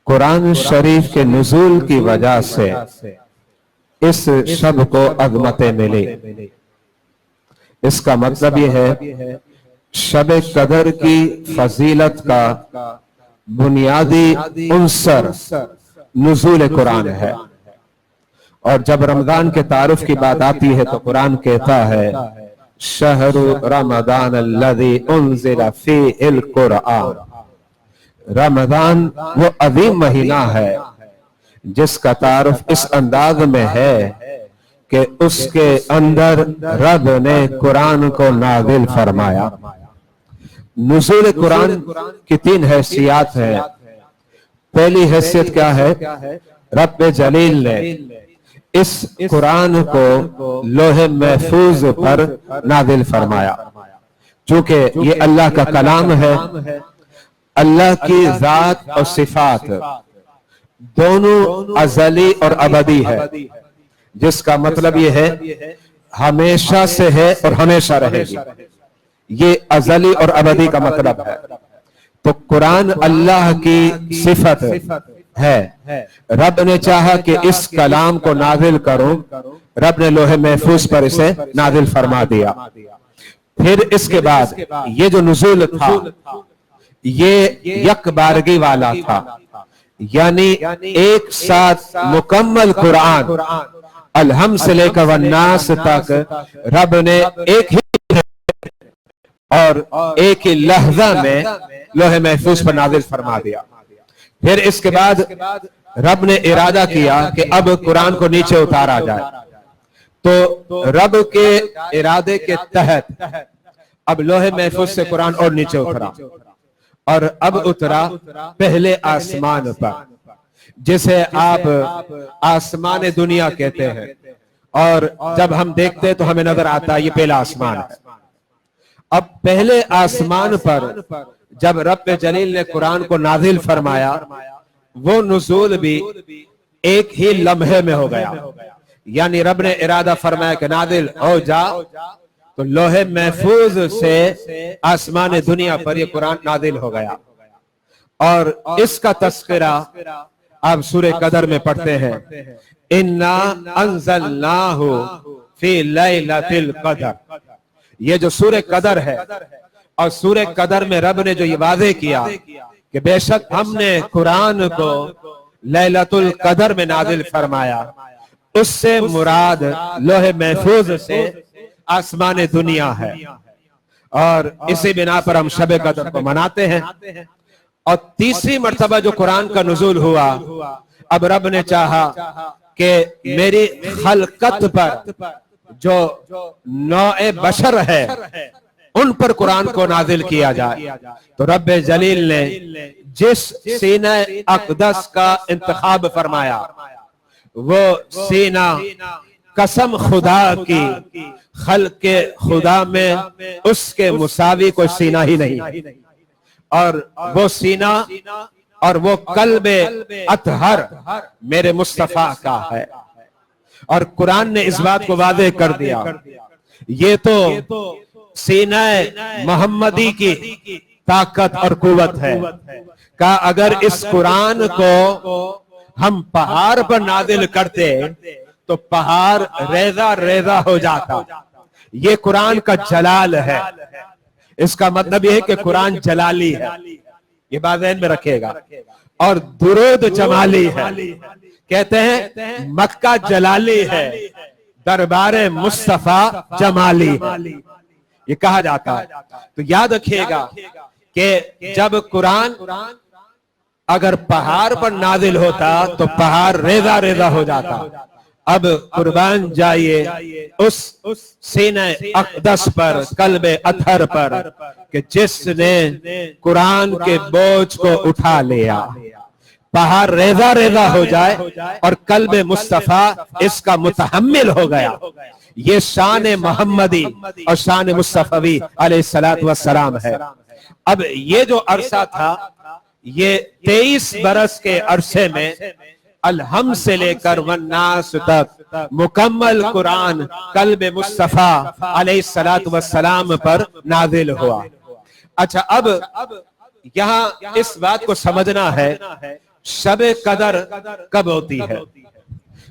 قرآن شریف کے نزول کی وجہ سے اس شب کو عظمتیں ملی۔ اس کا مطلب یہ ہے شب قدر کی فضیلت کا بنیادی عنصر نزول قرآن ہے۔ اور جب رمضان کے تعارف کی بات آتی ہے تو قرآن کہتا ہے شہر رمضان الذی انزل فیہ القرآن، رمضان وہ عظیم مہینہ ہے جس کا تعارف اس انداز میں ہے کہ اس کے اندر رب نے قرآن کو نازل فرمایا۔ نزول قرآن کی 3 حیثیات ہیں۔ پہلی حیثیت کیا ہے؟ رب جلیل نے اس قرآن کو لوح محفوظ پر نازل فرمایا۔ چونکہ یہ اللہ کا کلام ہے، اللہ کی ذات اور صفات دونوں ازلی اور ابدی ہے، جس کا مطلب یہ ہے ہمیشہ سے ہے اور ہمیشہ رہے گی۔ یہ ازلی اور ابدی کا مطلب ہے۔ تو قرآن اللہ کی صفت ہے۔ رب نے چاہا کہ اس کلام کو نازل کروں، رب نے لوح محفوظ پر اسے نازل فرما دیا۔ پھر اس کے بعد یہ جو نزول تھا یہ یک بارگی والا تھا، یعنی ایک ساتھ مکمل قرآن الحم سے لے کر والناس تک رب نے ایک ہی اور ایک ہی لحظہ میں لوح محفوظ پر نازل فرما دیا۔ پھر اس کے بعد رب نے ارادہ کیا کہ اب قرآن کو نیچے اتارا جائے، تو رب کے ارادے کے تحت اب لوح محفوظ سے قرآن اور نیچے اترا، اور اب اترا پہلے آسمان پر، جسے آپ آسمان دنیا کہتے ہیں، اور جب ہم دیکھتے ہیں تو ہمیں نظر آتا ہے یہ پہلا آسمان ہے۔ اب پہلے آسمان پر جب رب جلیل نے قرآن کو نازل فرمایا، وہ نزول بھی ایک ہی لمحے میں ہو گیا، یعنی رب نے ارادہ فرمایا کہ نازل ہو جا، تو لوح محفوظ سے آسمان دنیا پر یہ قرآن نازل ہو گیا۔ اور اس کا تذکرہ آپ سورہ قدر میں پڑھتے ہیں اِنَّا أَنزَلْنَاهُ فِي لَيْلَةِ الْقَدْرِ۔ یہ جو سورہ قدر ہے، اور سورہ قدر میں رب نے جو یہ واضح کیا کہ بے شک ہم نے قرآن کو لیلۃ القدر میں نازل فرمایا، اس سے مراد لوح محفوظ سے آسمان دنیا ہے، اور اسی بنا پر ہم شب قدر کو مناتے ہیں۔ اور تیسری مرتبہ جو قرآن کا نزول ہوا، اب رب نے چاہا کہ میری خلقت پر جو نوع بشر ہے ان پر قرآن کو نازل کیا جائے، تو رب جلیل نے جس سینہ اقدس کا انتخاب فرمایا، وہ سینہ قسم خدا کی خلق خدا میں اس کے مساوی کوئی سینہ ہی نہیں، اور وہ سینہ اور وہ قلب اطہر میرے مصطفیٰ کا ہے۔ اور قرآن نے اس بات کو واضح کر دیا، یہ تو سینہ محمدی کی طاقت اور قوت ہے، کہ اگر اس قرآن کو ہم پہاڑ پر نازل کرتے تو پہاڑ ریزہ ریزہ ہو جاتا۔ یہ قرآن کا جلال ہے، اس کا مطلب یہ ہے کہ قرآن جلالی ہے، یہ بات ذہن میں رکھے گا۔ اور درود جمالی ہے، کہتے ہیں مکہ جلالی ہے، دربار مصطفیٰ جمالی ہے، یہ کہا جاتا ہے۔ تو یاد رکھیے گا کہ جب قرآن اگر پہاڑ پر نازل ہوتا تو پہاڑ ریزہ ریزہ ہو جاتا۔ اب قربان جائیے اس سینہ اقدس پر، قلب اطہر پر، کہ جس نے قرآن کے بوجھ کو اٹھا لیا، پہاڑ ریزہ ریزہ ہو جائے اور قلب مصطفیٰ اس کا متحمل ہو گیا۔ یہ شان محمدی اور شان مصطفی علیہ السلام ہے۔ اب یہ جو عرصہ تھا، یہ 23 برس کے عرصے میں الحم سے لے کر والناس تک مکمل قرآن قلب مصطفیٰ علیہ السلام پر نازل ہوا۔ اچھا، اب یہاں اس بات کو سمجھنا ہے शब कदर कब होती है?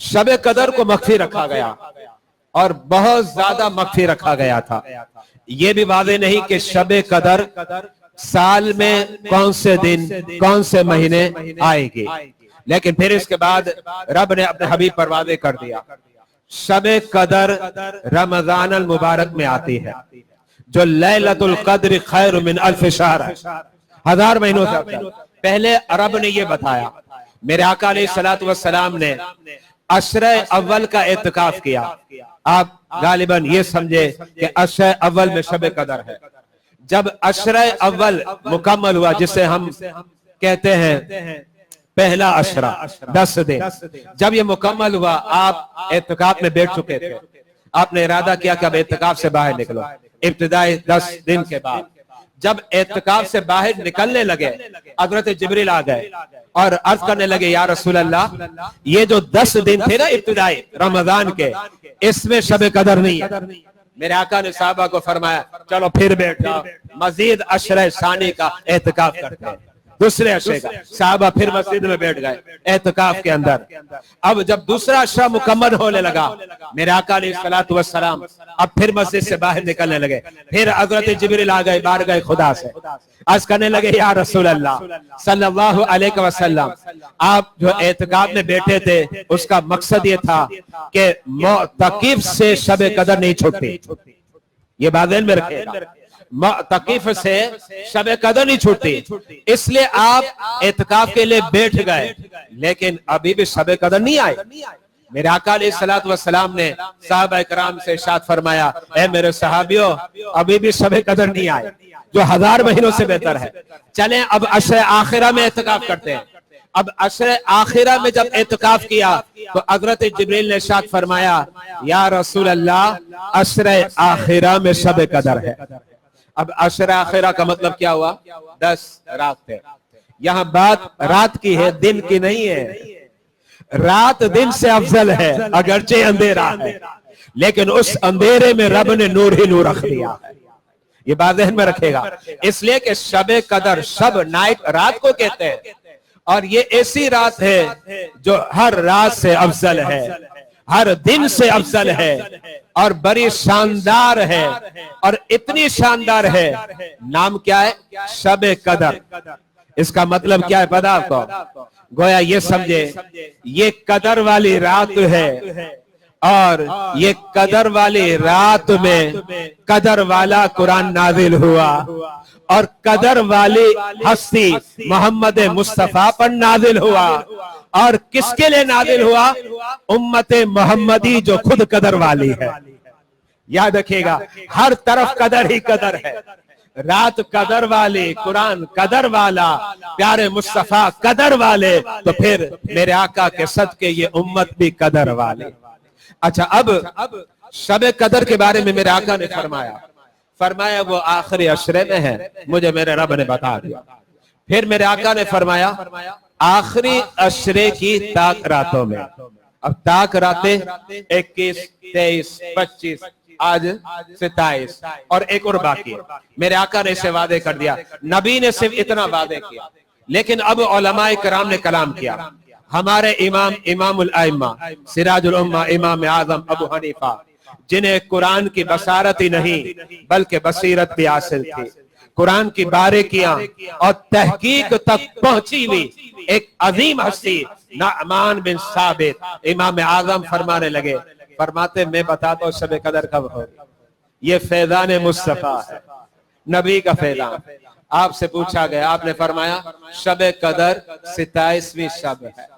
शब कदर को मख्फी रखा गया और बहुत ज्यादा मख्फी रखा गया था। ये भी वादे नहीं कि शब कदर साल में कौन से दिन कौन से महीने आएगी, लेकिन फिर इसके बाद रब ने अपने हबीब पर वादे कर दिया। शब कदर रमजान अल मुबारक में आती है, जो लैलतुल कद्र खैर मिन अल्फ शहर है, 1000 महीनों से अफजल। पहले अरब ने ये बताया, मेरे आका अलैहिस्सलातु वस्सलाम ने अशरे अव्वल का एतकाफ किया। आप गालिबन ये समझे कि अशरे अव्वल में शब कदर है। जब अशरे अव्वल मुकम्मल हुआ, जिसे हम कहते हैं पहला अशरा, 10 दिन, जब ये मुकम्मल हुआ, आप एतकाफ में बैठ चुके थे। आपने इरादा किया कि अब एतकाफ से बाहर निकलो। इब्तिदाई 10 दिन के बाद जब एतकाफ से बाहर निकलने लगे, हजरत जिब्रील आ गए और अर्ज करने लगे, या रसूल अल्लाह, ये जो 10 दिन थे ना इब्तिदाई रमजान के, इसमें शब कदर नहीं है। मेरे आका ने साहबा को फरमाया, चलो फिर बैठ जाओ, मजीद अशरे सानी का एहतिकाफ करते हैं। दूसरे अशरे का साहबा फिर मस्जिद में बैठ गए एहतिकाफ के अंदर। अब जब दूसरा अशरा मुकम्मल होने लगा, मेरे आका अलैहिस्सलातु वस्सलाम अब फिर मस्जिद से बाहर निकलने लगे। फिर हजरत जिब्रील आ गए, बाहर गए खुदा से, अर्ज करने लगे, या रसूल अल्लाह सल्लल्लाहु अलैहि वसल्लम, आप जो एहतिकाफ में बैठे थे उसका मकसद ये था कि मुअतकिफ से शब कदर नहीं छूटती। ये बात ध्यान में रखिएगा, मुअतकिफ से शब कदर नहीं छूटती, इसलिए आप एहतिकाफ के लिए बैठ गए, लेकिन अभी भी शब कदर नहीं आए। मेरे आका अलैहिस्सलातु वस्सलाम ने सहाबा इकराम से इरशाद फरमाया, ए मेरे सहाबियों, अभी भी शब कदर नहीं आए, जो 1000 महीनों से बेहतर है। चलें अब अशरे आखिरा में एहतिकाफ करते हैं। अब अशरे आखिरा में जब एहतिकाफ किया तो हजरत जिब्रील ने इरशाद फरमाया, या रसूल अल्लाह, अशरे आखिरा में शब कदर है। अब अशरे आखिरा का मतलब क्या हुआ? 10 रात थे। यहाँ बात रात की है, दिन की नहीं है। रात दिन से अफजल है, अगरचे अंधेरा है, लेकिन उस अंधेरे में रब ने नूर ही नूर रख दिया है। ये बात ध्यान में रखेगा, इसलिए कि शब कदर, शब नाइट, रात को कहते हैं, और ये ऐसी रात है जो हर रात से अफजल है, हर दिन से अफजल है, और बड़ी शानदार है। और इतनी शानदार है, नाम क्या है? शब कदर। इसका मतलब क्या है पता आपको? गोया ये समझे, ये कदर वाली रात है, और ये कदर वाली रात में कदर वाला कुरान नाजिल हुआ, और कदर वाली हस्ती मोहम्मद मुस्तफा पर नाजिल हुआ। और किसके लिए नाजिल हुआ? उम्मत मोहम्मदी जो खुद कदर वाली है। याद रखिएगा, हर तरफ कदर ही कदर है। रात कदर वाली, कुरान कदर वाला, प्यारे मुस्तफा कदर वाले, तो फिर मेरे आका के सदके ये उम्मत भी कदर वाली। अच्छा, अब शब कदर के बारे में मेरे आका ने फरमाया वो आखिरी अशरे में है, मुझे मेरे रब ने बता दिया। फिर मेरे आका ने फरमाया आखिरी अशरे की ताक रातों में। अब ताक रातें 21, 23, 25, आज 27 और एक और बाकी है। मेरे आका ने इसे वादे कर दिया। नबी ने सिर्फ इतना वादे किया, लेकिन अब उलमाए किराम ने कलाम किया। हमारे इमाम, इमामुल आइम्मा, सिराजुल उम्मा, इमाम आजम अबू हनीफा, जिन्हें कुरान की बसारत ही नहीं बल्कि बसीरत भी हासिल थी, कुरान की बारीकियां और तहकीक तक पहुंची हुई एक अजीम हस्ती नअमान बिन साबित, इमाम आजम फरमाने लगे, फरमाते मैं बताता हूँ शब कदर कब होगी। ये फैजान मुस्तफा है, नबी का फैजान। आपसे पूछा गया, आपने फरमाया शब कदर 27वीं शब है।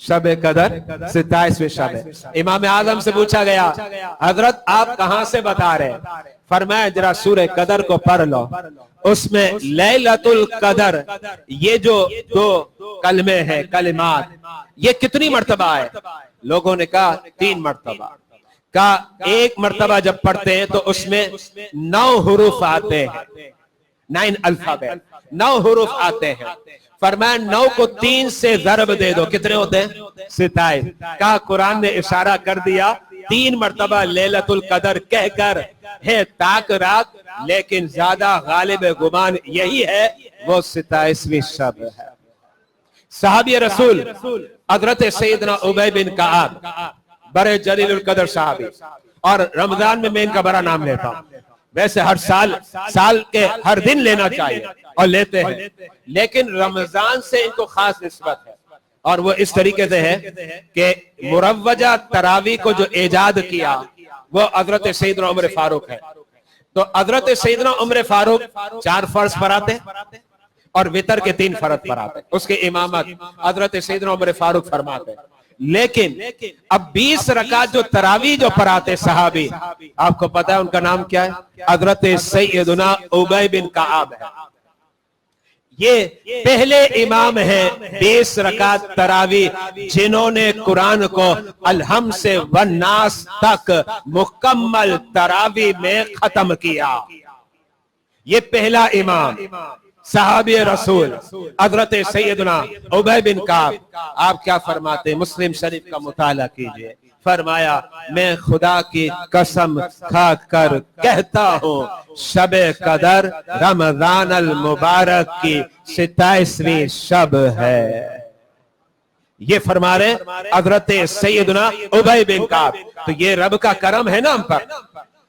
शब कदर 27वीं शब है। इमाम आजम से पूछा गया, हजरत आप कहां से बता रहे? फरमाया जरा सूरह कदर को पढ़ लो, उसमें लैलतुल कदर ये जो 2 कलमे हैं, कलिमात, ये कितनी मर्तबा है? लोगों ने कहा 3 मर्तबा। का 1 मर्तबा जब पढ़ते हैं तो उसमें 9 हुरूफ आते हैं, 9 अल्फाबेट, 9 हुरूफ आते हैं। फरमाया 9 को 3 से ज़रब दे दो, कितने होते हैं? 27। कहा कुरान ने इशारा कर दिया 3 मर्तबा लैलतुल कदर कहकर है ताक रात, लेकिन ज्यादा गालिब गुमान यही है वो 27वीं शब है। सहाबी रसूल हजरत सैयदना उबय बिन कआब, बड़े जलीलुल कदर सहाबी, और रमजान में मैं इनका बड़ा नाम लेता हूं। वैसे हर साल के हर दिन लेना चाहिए और लेते हैं, लेकिन रमजान से इनको खास निस्बत है। और वो इस तरीके से है कि मुरव्वजा तरावी को जो ईजाद किया वो हजरत सैयदना उमर फारूक है। तो हजरत सैयदना उमर फारूक 4 फर्ज पढ़ाते और वितर के 3 फर्ज पढ़ाते, उसके इमामत हजरत सैयदना उमर फारूक फरमाते। लेकिन अब 20 रकात जो तरावी जो पढ़ाते सहाबी, आपको पता है उनका नाम क्या है? हजरत सैयदना उबय बिन कआब है। ये पहले इमाम है 20 रकात तरावी जिन्होंने कुरान को अलहम से वन्नास तक मुकम्मल तरावी में खत्म किया। ये पहला इमाम सहाबी रसूल हजरत सैयदना उबय बिन कआब। आप क्या फरमाते? मुस्लिम शरीफ का मुताला कीजिए। फरमाया, मैं खुदा की कसम खा कर कहता हूँ शबे कदर रमजान अल मुबारक की 27वीं शब है। ये फरमा रहे हजरत सैयदना उबय बिन कआब। तो ये रब का करम है ना हम पर,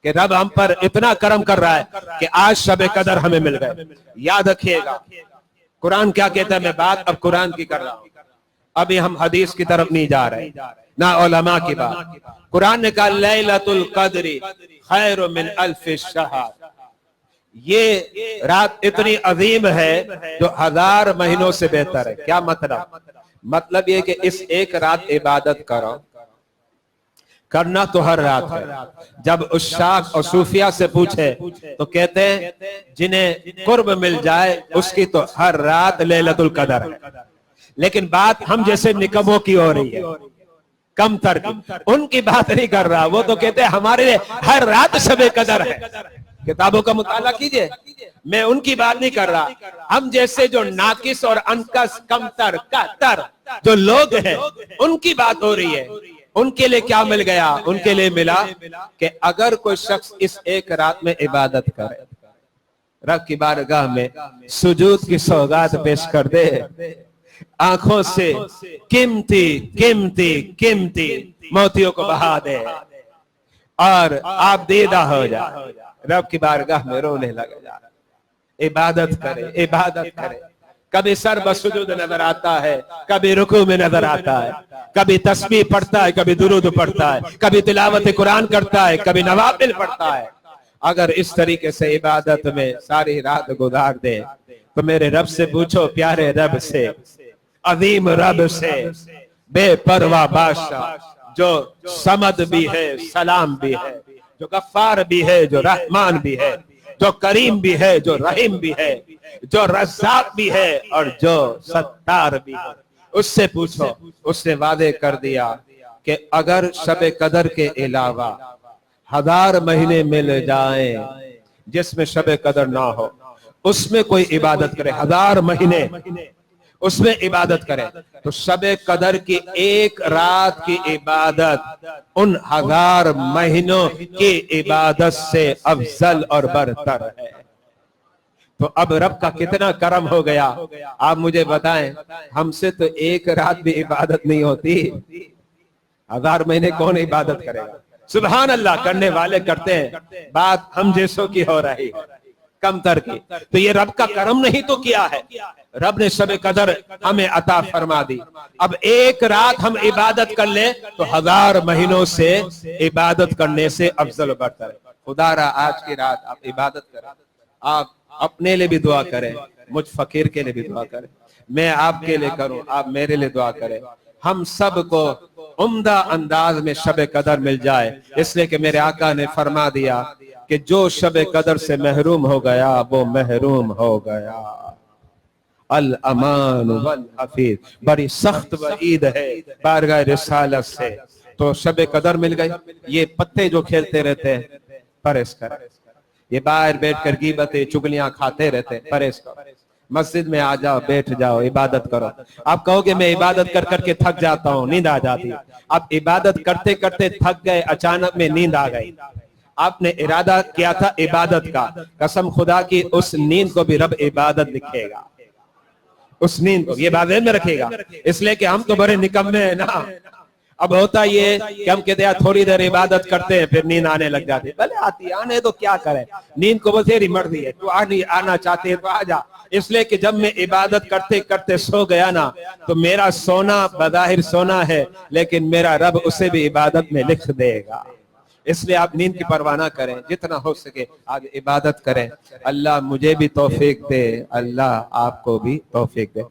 कि रब हम पर इतना करम कर रहा है कि आज शबे कदर हमें मिल गए। याद रखिएगा कुरान क्या कहता है। मैं बात अब कुरान की कर रहा हूं, अभी हम हदीस की तरफ नहीं जा रहे ना उलमा की बात। कुरान ने कहा लैलतुल कद्री खैर मिन अल्फ शहर। ये रात इतनी अजीम है जो 1000 महीनों से बेहतर है। क्या मतलब? मतलब ये कि इस एक रात इबादत करो, करना तो हर रात है। जब उस्ताद और सूफिया से पूछे तो कहते हैं जिन्हें कुर्ब मिल जाए उसकी तो हर रात लैलतुल कदर है। लेकिन बात हम जैसे निकमों की हो रही है, कम तर की। उनकी बात नहीं कर रहा, वो तो कहते हैं हमारे लिए हर रात शबे कदर है। किताबों का मुताला कीजिए, मैं उनकी बात नहीं कर रहा। हम जैसे जो नाकिस और अनकस कमतर कातर जो लोग हैं उनकी बात हो रही है। उनके लिए क्या मिल गया? उनके लिए मिला कि अगर कोई शख्स इस एक रात में इबादत करे, रब की बारगाह में सुजूद की सौगात पेश कर दे, आंखों से कीमती कीमती कीमती मोतियों को बहा दे और आप दीदा हो जाए, रब की बारगाह में रोने लगे जा। इबादत करे, इबादत करे। कभी सर बसुजूद नजर आता है, कभी रुकू में नजर आता है, कभी तस्बीह पढ़ता है, कभी दुरूद पढ़ता है, कभी तिलावत कुरान करता है, कभी नवाफिल पढ़ता है। अगर इस तरीके से इबादत में सारी रात गुजार दे तो मेरे रब से पूछो, प्यारे रब से, अजीम रब से, बेपरवाह बादशाह जो समद भी है, सलाम भी है, जो गफ्फार भी है, जो रहमान भी है, जो करीम भी है, जो रहीम भी है, जो रज़्ज़ाक़ भी है और जो सत्तार भी है। उससे पूछो। उसने वादे कर दिया कि अगर शबे कदर के अलावा 1000 महीने मिल जाएं जिसमें शबे कदर ना हो, उसमें कोई इबादत करे, 1000 महीने उसमें इबादत करे, तो शबे कदर की एक रात की इबादत उन 1000 महीनों की इबादत से अफजल और बरतर है। तो अब रब का कितना करम हो गया, आप मुझे बताएं। हमसे तो एक रात भी इबादत नहीं होती, 1000 महीने कौन इबादत करेगा? सुभान अल्लाह, करने वाले करते हैं, बात हम जैसों की हो रही है, कम तर की। तो ये रब का करम नहीं तो क्या है? रब ने शबे कदर हमें अता फरमा दी। अब एक रात हम इबादत कर ले तो 1000 महीनों से इबादत करने से अफजल बरतर है। खुदारा आज की रात आप इबादत करें, आप अपने लिए भी दुआ करें, मुझ फकीर के लिए भी दुआ करें, मैं आपके लिए करूं, आप मेरे लिए दुआ करें। हम सबको उम्दा अंदाज में शबे कदर मिल जाए, इसलिए कि मेरे आका ने फरमा दिया कि जो शबे कदर से महरूम हो गया वो महरूम हो गया। अल अमान वल हफीज, बड़ी सख्त वईद है बारगाह रिसालत से। तो शबे कदर मिल गई। ये पत्ते जो खेलते रहते हैं परहेज करें, ये बाहर बैठकर गीबतें चुगलियां खाते रहते हैं, परहेज करो। मस्जिद में आ जाओ, बैठ जाओ, इबादत करो। आप कहोगे मैं इबादत कर करके थक जाता हूँ, नींद आ जाती है। आप इबादत करते करते थक गए, अचानक में नींद आ गई, आपने इरादा किया था इबादत का, कसम खुदा की उस नींद को भी रब इबादत लिखेगा। اس نیند کو، یہ بات ذہن میں رکھے گا، اس لیے کہ ہم تو بڑے نکمے ہیں نا۔ اب ہوتا یہ کہ ہم کہتے ہیں تھوڑی دیر عبادت کرتے ہیں پھر نیند آنے لگ جاتی ہے، بھلے آتی ہے، آنے تو کیا کرے، نیند کو بتیری مرضی ہے، تو آنا چاہتے ہیں تو آ جا۔ اس لیے کہ جب میں عبادت کرتے کرتے سو گیا نا تو میرا سونا بظاہر سونا ہے لیکن میرا رب اسے بھی عبادت میں لکھ دے گا۔ اس لیے آپ نیند کی پرواہ نہ کریں، جتنا ہو سکے آج عبادت کریں۔ اللہ مجھے بھی توفیق دے، اللہ آپ کو بھی توفیق دے۔